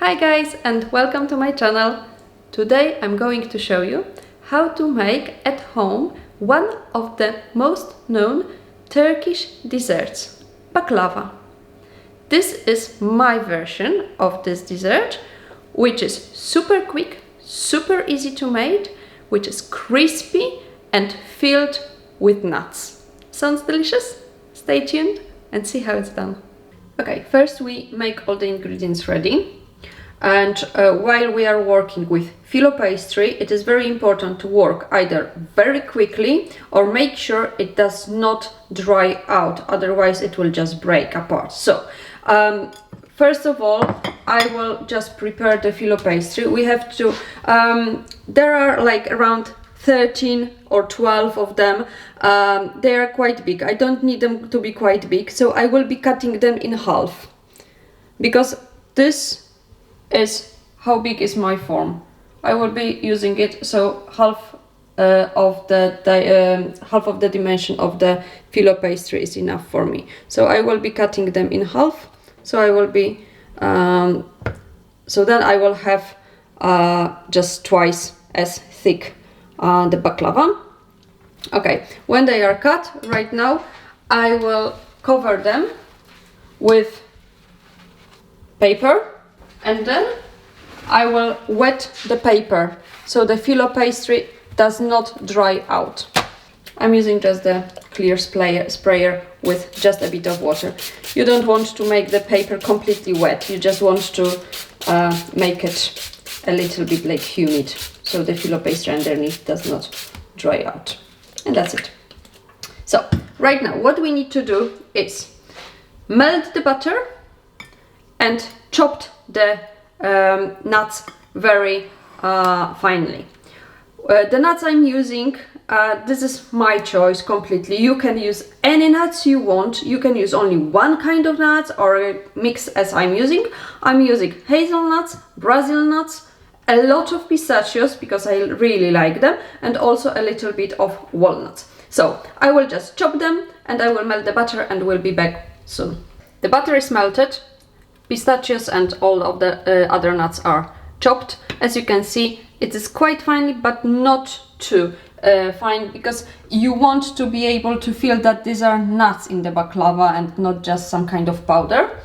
Hi guys and welcome to my channel. Today I'm going to show you how to make at home one of the most known Turkish desserts, baklava. This is my version of this dessert, which is super quick, super easy to make, which is crispy and filled with nuts. Sounds delicious? Stay tuned and see how it's done. Okay, first we make all the ingredients ready. And while we are working with filo pastry, it is very important to work either very quickly or make sure it does not dry out, otherwise it will just break apart. So, first of all, I will just prepare the filo pastry. We have to, there are like around 13 or 12 of them. They are quite big. I don't need them to be quite big, so I will be cutting them in half because this is how big is my form. I will be using it, so half of the dimension of the filo pastry is enough for me. So I will be cutting them in half. So I will be so then I will have just twice as thick the baklava. Okay, when they are cut right now, I will cover them with paper. And then I will wet the paper so the filo pastry does not dry out. I'm using just the clear sprayer with just a bit of water. You don't want to make the paper completely wet. You just want to make it a little bit like humid so the filo pastry underneath does not dry out. And that's it. So right now what we need to do is melt the butter and chopped the nuts very finely. The nuts I'm using, this is my choice completely. You can use any nuts you want. You can use only one kind of nuts or a mix as I'm using. I'm using hazelnuts, Brazil nuts, a lot of pistachios because I really like them, and also a little bit of walnuts. So I will just chop them and I will melt the butter and we'll be back soon. The butter is melted. Pistachios and all of the other nuts are chopped. As you can see, it is quite finely, but not too fine, because you want to be able to feel that these are nuts in the baklava and not just some kind of powder.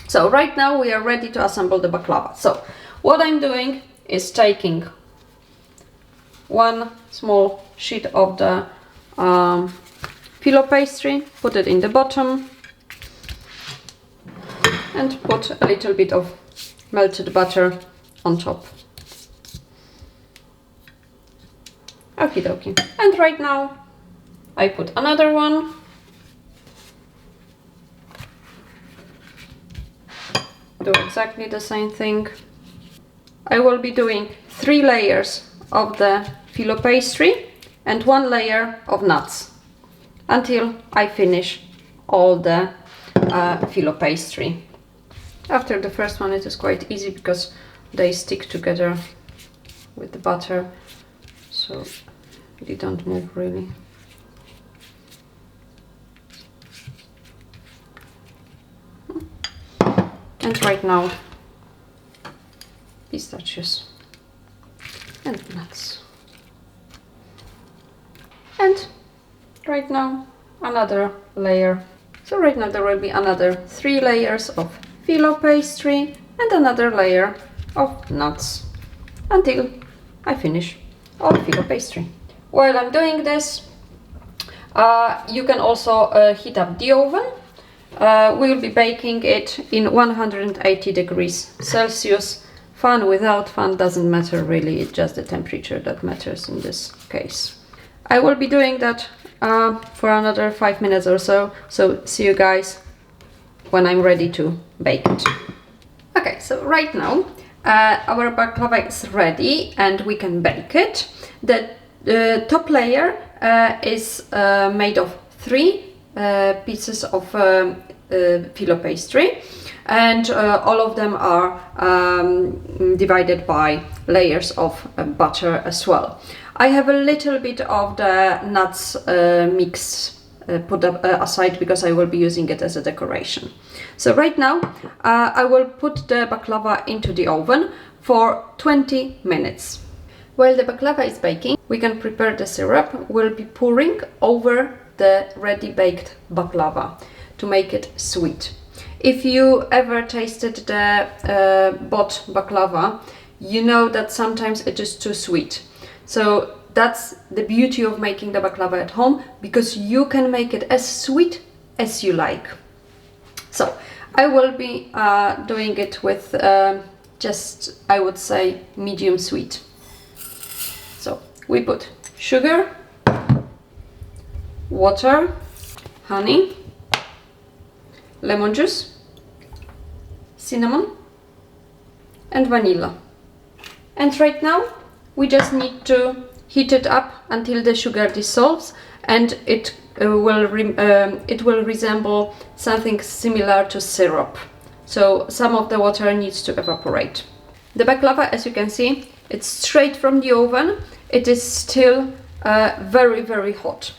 So right now we are ready to assemble the baklava. So what I'm doing is taking one small sheet of the filo pastry, put it in the bottom, and put a little bit of melted butter on top. Okie dokie. And right now I put another one. Do exactly the same thing. I will be doing 3 layers of the filo pastry and 1 layer of nuts until I finish all the filo pastry. After the first one it is quite easy because they stick together with the butter, so they don't move really. And right now pistachios and nuts. And right now another layer. So right now there will be another 3 layers of filo pastry and another layer of nuts until I finish all filo pastry. While I'm doing this, you can also heat up the oven. We'll be baking it in 180 degrees Celsius. Fan, without fan, doesn't matter really, it's just the temperature that matters in this case. I will be doing that for another 5 minutes or so, so see you guys when I'm ready to bake it. Okay, so right now our baklava is ready and we can bake it. The top layer is made of 3 pieces of filo pastry, and all of them are divided by layers of butter as well. I have a little bit of the nuts mix put aside because I will be using it as a decoration. So right now I will put the baklava into the oven for 20 minutes. While the baklava is baking, we can prepare the syrup. We'll be pouring over the ready baked baklava to make it sweet. If you ever tasted the bought baklava, you know that sometimes it is too sweet. So that's the beauty of making the baklava at home, because you can make it as sweet as you like. So I will be doing it with just, I would say, medium sweet. So we put sugar, water, honey, lemon juice, cinnamon and vanilla. And right now we just need to heat it up until the sugar dissolves, and it will resemble something similar to syrup. So some of the water needs to evaporate. The baklava, as you can see, it's straight from the oven. It is still very, very hot.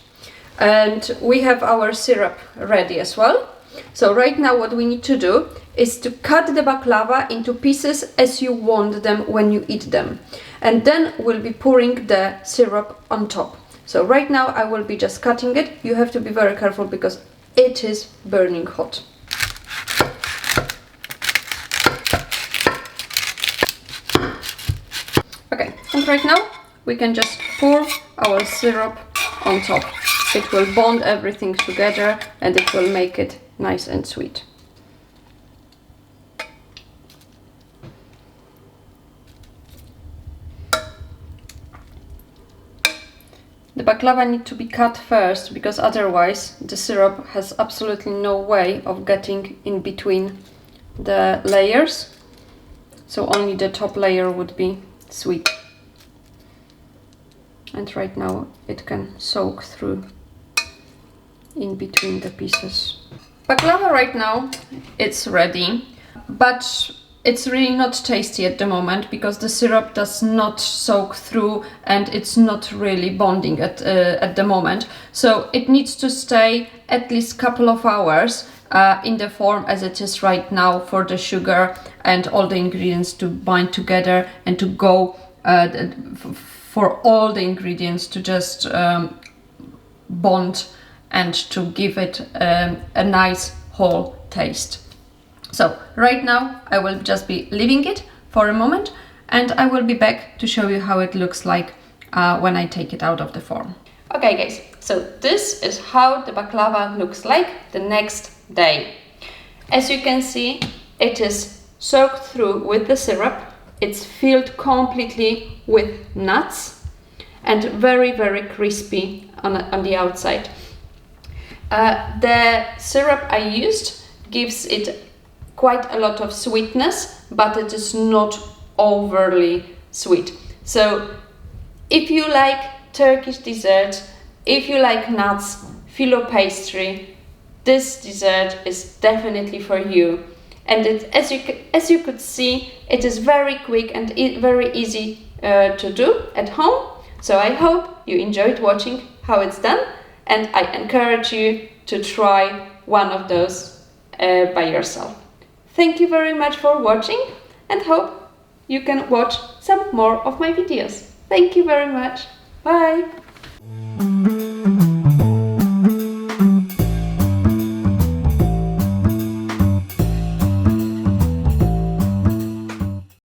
And we have our syrup ready as well. So right now what we need to do is to cut the baklava into pieces as you want them when you eat them. And then we'll be pouring the syrup on top. So right now I will be just cutting it. You have to be very careful because it is burning hot. Okay, and right now we can just pour our syrup on top. It will bond everything together and it will make it nice and sweet. The baklava need to be cut first, because otherwise the syrup has absolutely no way of getting in between the layers. So only the top layer would be sweet. And right now it can soak through in between the pieces. Baklava right now it's ready, but it's really not tasty at the moment because the syrup does not soak through and it's not really bonding at the moment. So it needs to stay at least a couple of hours in the form as it is right now, for the sugar and all the ingredients to bind together and to go for all the ingredients to just bond and to give it a nice whole taste. So right now I will just be leaving it for a moment and I will be back to show you how it looks like when I take it out of the form. Okay guys, so this is how the baklava looks like the next day. As you can see, it is soaked through with the syrup. It's filled completely with nuts and very, very crispy on the outside. The syrup I used gives it quite a lot of sweetness, but it is not overly sweet. So if you like Turkish dessert, if you like nuts, filo pastry, this dessert is definitely for you. And as you could see, it is very quick and very easy to do at home. So I hope you enjoyed watching how it's done, and I encourage you to try one of those by yourself. Thank you very much for watching and hope you can watch some more of my videos. Thank you very much. Bye!